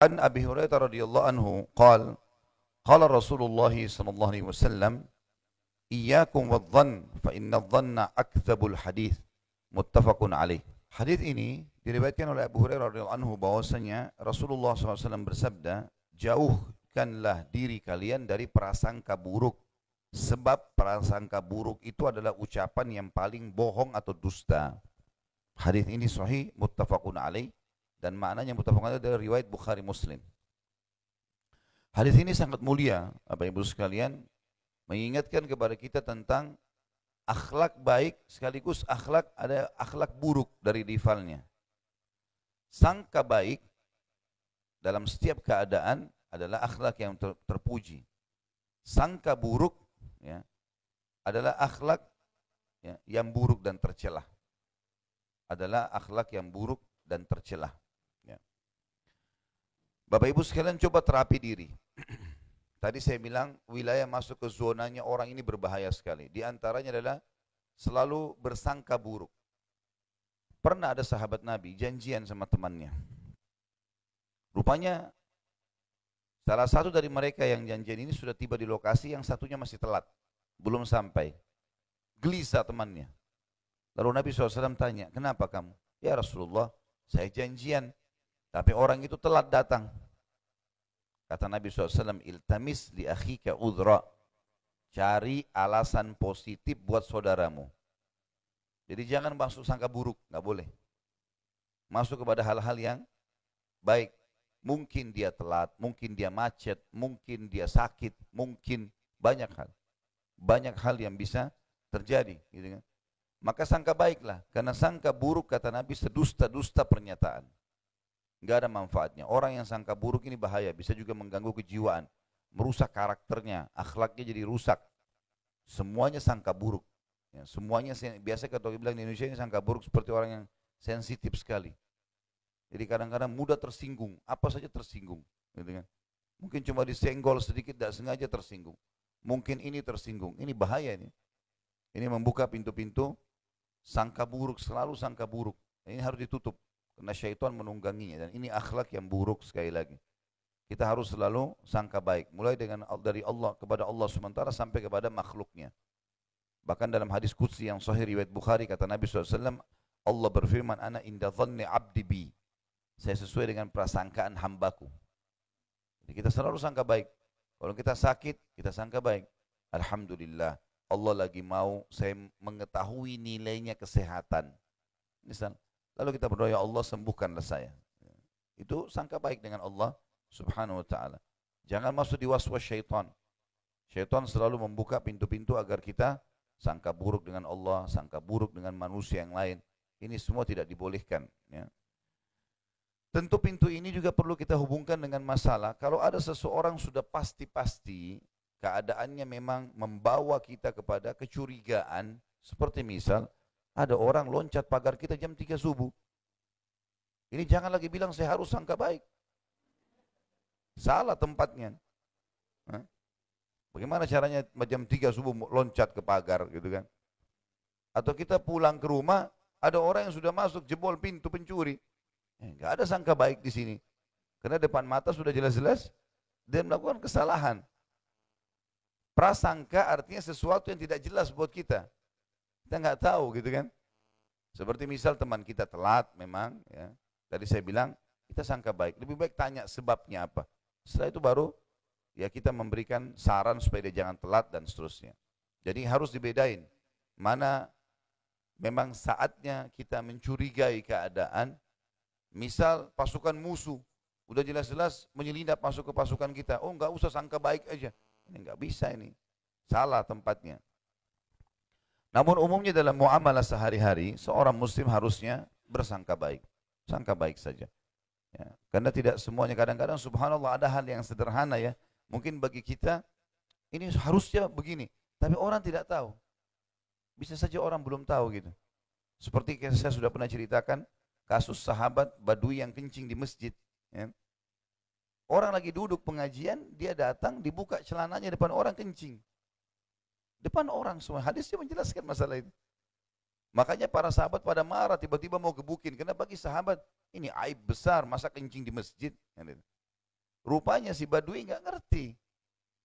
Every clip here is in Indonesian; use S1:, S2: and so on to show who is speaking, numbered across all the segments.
S1: An Abi Hurairah radhiyallahu anhu qala Rasulullah sallallahu alaihi wasallam, iyyakum wadh-dhann fa inna adh-dhanna akdzabul hadits. Muttafaqun alaih. Hadis ini diriwayatkan oleh Abu Hurairah radhiyallahu anhu bahwasanya Rasulullah SAW bersabda, jauhkanlah diri kalian dari prasangka buruk, sebab prasangka buruk itu adalah ucapan yang paling bohong atau dusta. Hadis ini sahih, muttafaqun alaih, dan maknanya muttafaqun alaih adalah riwayat Bukhari Muslim. Hadis ini sangat mulia, Bapak Ibu sekalian, mengingatkan kepada kita tentang akhlak baik sekaligus ada akhlak buruk dari rivalnya. Sangka baik dalam setiap keadaan adalah akhlak yang terpuji. Sangka buruk ya, adalah akhlak ya, yang buruk dan tercelah. Adalah akhlak yang buruk dan tercelah. Ya. Bapak Ibu sekalian, coba terapi diri. Tadi saya bilang wilayah masuk ke zonanya orang ini berbahaya sekali. Di antaranya adalah selalu bersangka buruk. Pernah ada sahabat Nabi janjian sama temannya. Rupanya salah satu dari mereka yang janjian ini sudah tiba di lokasi, yang satunya masih telat, belum sampai. Gelisah temannya. Lalu Nabi SAW tanya, kenapa kamu? Ya Rasulullah, saya janjian, tapi orang itu telat datang. Kata Nabi SAW, iltamis li akhika udhra. Cari alasan positif buat saudaramu. Jadi jangan masuk sangka buruk, nggak boleh. Masuk kepada hal-hal yang baik. Mungkin dia telat, mungkin dia macet, mungkin dia sakit, mungkin banyak hal. Banyak hal yang bisa terjadi. Gitu kan? Maka sangka baiklah, karena sangka buruk kata Nabi sedusta-dusta pernyataan. Nggak ada manfaatnya. Orang yang sangka buruk ini bahaya, bisa juga mengganggu kejiwaan, merusak karakternya, akhlaknya jadi rusak. Semuanya sangka buruk. Ya, semuanya biasa kalau bilang di Indonesia ini sangka buruk seperti orang yang sensitif sekali. Jadi kadang-kadang mudah tersinggung, apa saja tersinggung, gitu kan? Mungkin cuma disenggol sedikit, tidak sengaja tersinggung. Mungkin ini tersinggung, ini bahaya ini. Ini membuka pintu-pintu sangka buruk, selalu sangka buruk. Ini harus ditutup. Karena syaitan menungganginya, dan ini akhlak yang buruk sekali lagi. Kita harus selalu sangka baik, mulai dari Allah kepada Allah SWT sampai kepada makhluknya. Bahkan dalam hadis qudsi yang sahih riwayat Bukhari, kata Nabi SAW, Allah berfirman, ana inda dhanni abdi bi. Saya sesuai dengan prasangkaan hambaku. Jadi kita selalu sangka baik. Kalau kita sakit, kita sangka baik. Alhamdulillah, Allah lagi mau saya mengetahui nilainya kesehatan. Misal, lalu kita berdoa, ya Allah sembuhkanlah saya. Itu sangka baik dengan Allah Subhanahu wa ta'ala. Jangan masuk di waswas syaitan. Syaitan selalu membuka pintu-pintu agar kita sangka buruk dengan Allah, sangka buruk dengan manusia yang lain. Ini semua tidak dibolehkan. Ya. Tentu pintu ini juga perlu kita hubungkan dengan masalah, kalau ada seseorang sudah pasti-pasti keadaannya memang membawa kita kepada kecurigaan, seperti misal, ada orang loncat pagar kita jam 3 subuh. Ini jangan lagi bilang saya harus sangka baik. Salah tempatnya. Bagaimana caranya jam 3 subuh loncat ke pagar gitu kan? Atau kita pulang ke rumah, ada orang yang sudah masuk jebol pintu pencuri. Enggak ada sangka baik di sini. Karena depan mata sudah jelas-jelas dia melakukan kesalahan. Prasangka artinya sesuatu yang tidak jelas buat kita. Kita nggak tahu gitu kan. Seperti misal teman kita telat memang ya. Tadi saya bilang kita sangka baik. Lebih baik tanya sebabnya apa. Setelah itu baru ya kita memberikan saran supaya dia jangan telat dan seterusnya. Jadi harus dibedain. Mana memang saatnya kita mencurigai keadaan. Misal pasukan musuh. Udah jelas-jelas menyelinap masuk ke pasukan kita. Oh nggak usah sangka baik aja. Ini nggak bisa ini. Salah tempatnya. Namun umumnya dalam muamalah sehari-hari, seorang muslim harusnya bersangka baik. Sangka baik saja. Ya, karena tidak semuanya, kadang-kadang subhanallah ada hal yang sederhana ya. Mungkin bagi kita, ini harusnya begini. Tapi orang tidak tahu. Bisa saja orang belum tahu gitu. Seperti saya sudah pernah ceritakan, kasus sahabat Badui yang kencing di masjid. Ya. Orang lagi duduk pengajian, dia datang, dibuka celananya depan orang kencing. Depan orang semua, hadisnya menjelaskan masalah itu. Makanya para sahabat pada marah, tiba-tiba mau gebukin. Karena bagi sahabat, ini aib besar, masa kencing di masjid. Rupanya si Badui nggak ngerti.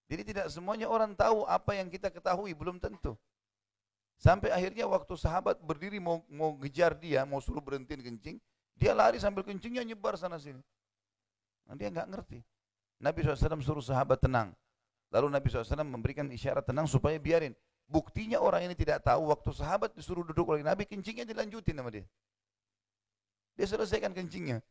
S1: Jadi tidak semuanya orang tahu apa yang kita ketahui, belum tentu. Sampai akhirnya waktu sahabat berdiri mau ngejar dia, mau suruh berhentiin kencing, dia lari sambil kencingnya nyebar sana sini. Nah, dia nggak ngerti. Nabi SAW suruh sahabat tenang. Lalu Nabi SAW memberikan isyarat tenang supaya biarin. Buktinya orang ini tidak tahu waktu sahabat disuruh duduk oleh Nabi, kencingnya dilanjutin sama dia. Dia selesaikan kencingnya.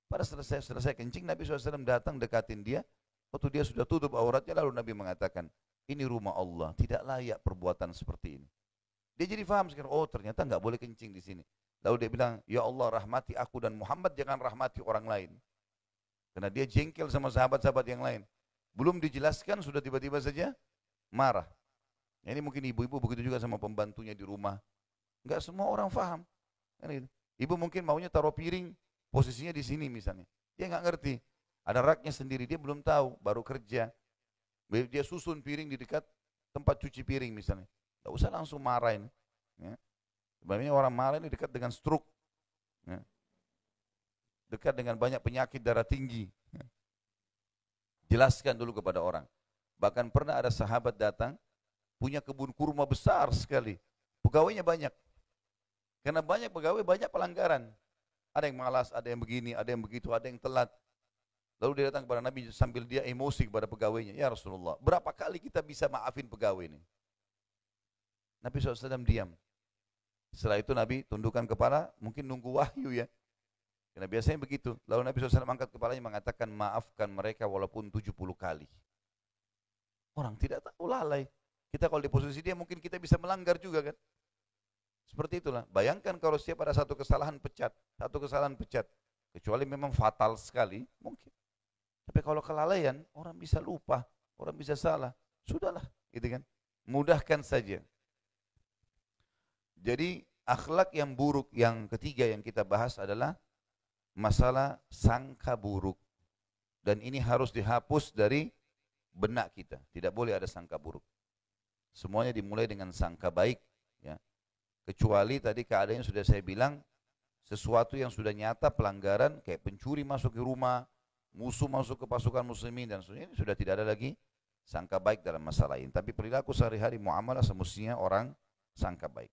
S1: Pada selesai kencing, Nabi SAW datang dekatin dia. Waktu dia sudah tutup auratnya, lalu Nabi mengatakan, ini rumah Allah, tidak layak perbuatan seperti ini. Dia jadi faham sekarang, oh ternyata nggak boleh kencing di sini. Lalu dia bilang, ya Allah rahmati aku dan Muhammad, jangan rahmati orang lain. Karena dia jengkel sama sahabat-sahabat yang lain. Belum dijelaskan, sudah tiba-tiba saja marah. Ya, ini mungkin ibu-ibu begitu juga sama pembantunya di rumah. Nggak semua orang faham. Ibu mungkin maunya taruh piring, posisinya di sini misalnya. Dia nggak ngerti. Ada raknya sendiri, dia belum tahu, baru kerja. Dia susun piring di dekat tempat cuci piring misalnya. Tidak usah langsung marahin. Ya. Sebenarnya orang marah ini dekat dengan stroke. Ya. Dekat dengan banyak penyakit darah tinggi. Ya. Jelaskan dulu kepada orang. Bahkan pernah ada sahabat datang, punya kebun kurma besar sekali. Pegawainya banyak. Karena banyak pegawai, banyak pelanggaran. Ada yang malas, ada yang begini, ada yang begitu, ada yang telat. Lalu dia datang kepada Nabi sambil dia emosi kepada pegawainya. Ya Rasulullah, berapa kali kita bisa maafin pegawai ini? Nabi SAW diam. Setelah itu Nabi tundukkan kepala, mungkin nunggu wahyu ya. Karena biasanya begitu. Lalu Nabi SAW angkat kepalanya mengatakan, maafkan mereka walaupun 70 kali. Orang tidak tahu, lalai. Kita kalau di posisi dia mungkin kita bisa melanggar juga kan. Seperti itulah. Bayangkan kalau setiap ada satu kesalahan pecat. Kecuali memang fatal sekali, mungkin. Tapi kalau kelalaian, orang bisa lupa, orang bisa salah. Sudahlah, gitu kan. Mudahkan saja. Jadi akhlak yang buruk yang ketiga yang kita bahas adalah masalah sangka buruk. Dan ini harus dihapus dari benak kita. Tidak boleh ada sangka buruk. Semuanya dimulai dengan sangka baik. Ya. Kecuali tadi keadaannya sudah saya bilang, sesuatu yang sudah nyata pelanggaran, kayak pencuri masuk ke rumah, musuh masuk ke pasukan muslimin dan sebagainya, sudah tidak ada lagi sangka baik dalam masalah ini. Tapi perilaku sehari-hari muamalah semestinya orang sangka baik.